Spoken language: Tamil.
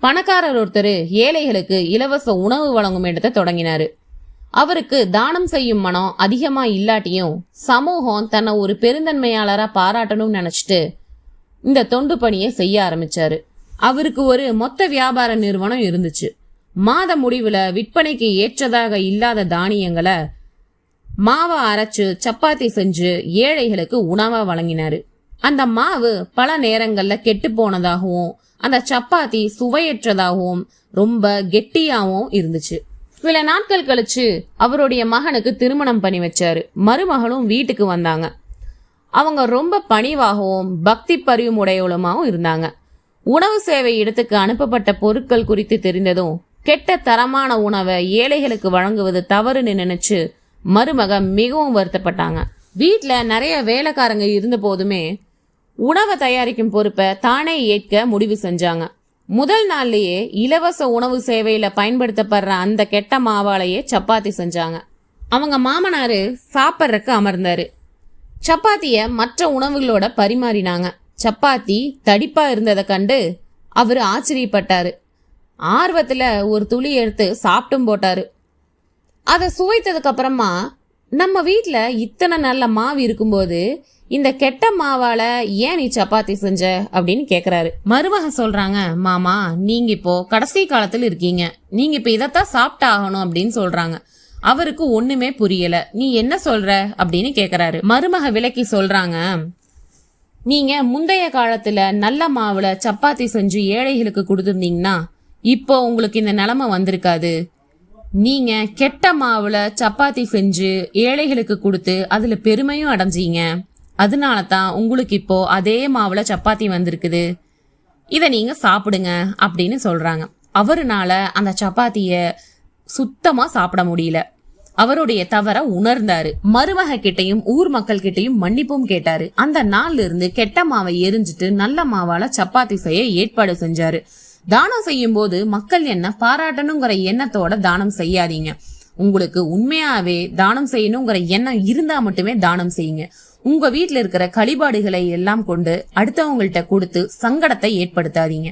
பணக்காரர் ஒருத்தர் ஏழைகளுக்கு இலவச உணவு வழங்கும் இடத்தை தொடங்கினாரு. அவருக்கு தானம் செய்யும் மனம் அதிகமா இல்லாட்டியும் சமூகம் தன்னை ஒரு பெருந்தன்மையாளரா பாராட்டணும்னு நினைச்சிட்டு இந்த தொண்டு பணியை செய்ய ஆரம்பிச்சாரு. அவருக்கு ஒரு மொத்த வியாபார நிறுவனம் இருந்துச்சு. மாத முடிவுல விற்பனைக்கு ஏற்றதாக இல்லாத தானியங்களை மாவை அரைச்சு சப்பாத்தி செஞ்சு ஏழைகளுக்கு உணவா வழங்கினாரு. அந்த மாவு பல நேரங்கள்ல கெட்டு போனதாகவும் அந்த சப்பாத்தி சுவையற்றதாகவும் ரொம்ப கெட்டியாகவும் இருந்துச்சு. சில நாட்கள் கழிச்சு அவருடைய மகனுக்கு திருமணம் பண்ணி வச்சாரு. மருமகளும் வீட்டுக்கு வந்தாங்க. அவங்க ரொம்ப பணிவாகவும் பக்தி பரிவுமுடையவளுமாவும் இருந்தாங்க. உணவு சேவை இடத்துக்கு அனுப்பப்பட்ட பொருட்கள் குறித்து தெரிந்ததும் கெட்ட தரமான உணவை ஏழைகளுக்கு வழங்குவது தவறுன்னு நினைச்சு மருமக மிகவும் வருத்தப்பட்டாங்க. வீட்டுல நிறைய வேலைக்காரங்க இருந்த போதுமே உணவை தயாரிக்கும் பொறுப்பை தானே ஏற்க முடிவு செஞ்சாங்க. முதல் நாள்லயே இலவச உணவு சேவையில பயன்படுத்தப்படுற அந்த கெட்ட மாவாலேயே சப்பாத்தி செஞ்சாங்க. அவங்க மாமனாரு சாப்பிட்றக்கு அமர்ந்தாரு. சப்பாத்திய மற்ற உணவுகளோட பரிமாறினாங்க. சப்பாத்தி தடிப்பா இருந்ததை கண்டு அவரு ஆச்சரியப்பட்டாரு. ஆர்வத்துல ஒரு துளி எடுத்து சாப்பிட்டும் போட்டாரு. அதை சுவைத்ததுக்கு அப்புறமா நம்ம வீட்டுல இத்தனை நல்ல மாவு இருக்கும்போது இந்த கெட்ட மாவால ஏன் நீ சப்பாத்தி செஞ்ச அப்படின்னு கேக்குறாரு. மருமக சொல்றாங்க, மாமா நீங்க இப்போ கடைசி காலத்துல இருக்கீங்க, நீங்க இப்ப இதைத்தான் சாப்பிட்டு ஆகணும் அப்படின்னு சொல்றாங்க. அவருக்கு ஒண்ணுமே புரியல. நீ என்ன சொல்ற அப்படின்னு கேக்குறாரு. மருமக விளக்கி சொல்றாங்க, நீங்க முந்தைய காலத்துல நல்ல மாவுல சப்பாத்தி செஞ்சு ஏழைகளுக்கு கொடுத்துருந்தீங்கன்னா இப்போ உங்களுக்கு இந்த நிலைமை வந்திருக்காது. நீங்க கெட்ட மாவுல சப்பாத்தி செஞ்சு ஏழைகளுக்கு கொடுத்து அதுல பெருமையும் அடைஞ்சீங்க. அதனால தான் உங்களுக்கு இப்போ அதே மாவுல சப்பாத்தி வந்திருக்குது. இதை நீங்க சாப்பிடுங்க அப்படின்னு சொல்றாங்க. அவருனால அந்த சப்பாத்திய சுத்தமா சாப்பிட முடியல. அவருடைய தவற உணர்ந்தாரு. மருமக கிட்டையும் ஊர் மக்கள் கிட்டையும் மன்னிப்பும் கேட்டாரு. அந்த நாள்ல இருந்து கெட்ட மாவை எரிஞ்சிட்டு நல்ல மாவால சப்பாத்தி செய்ய ஏற்பாடு செஞ்சாரு. தானம் செய்யும் போது மக்கள் என்ன பாராட்டணுங்கிற எண்ணத்தோட தானம் செய்யாதீங்க. உங்களுக்கு உண்மையாவே தானம் செய்யணுங்கிற எண்ணம் இருந்தா மட்டுமே தானம் செய்யுங்க. உங்க வீட்டுல இருக்கிற கழிபாடுகளை எல்லாம் கொண்டு அடுத்தவங்கள்ட்ட கொடுத்து சங்கடத்தை ஏற்படுத்தாதீங்க.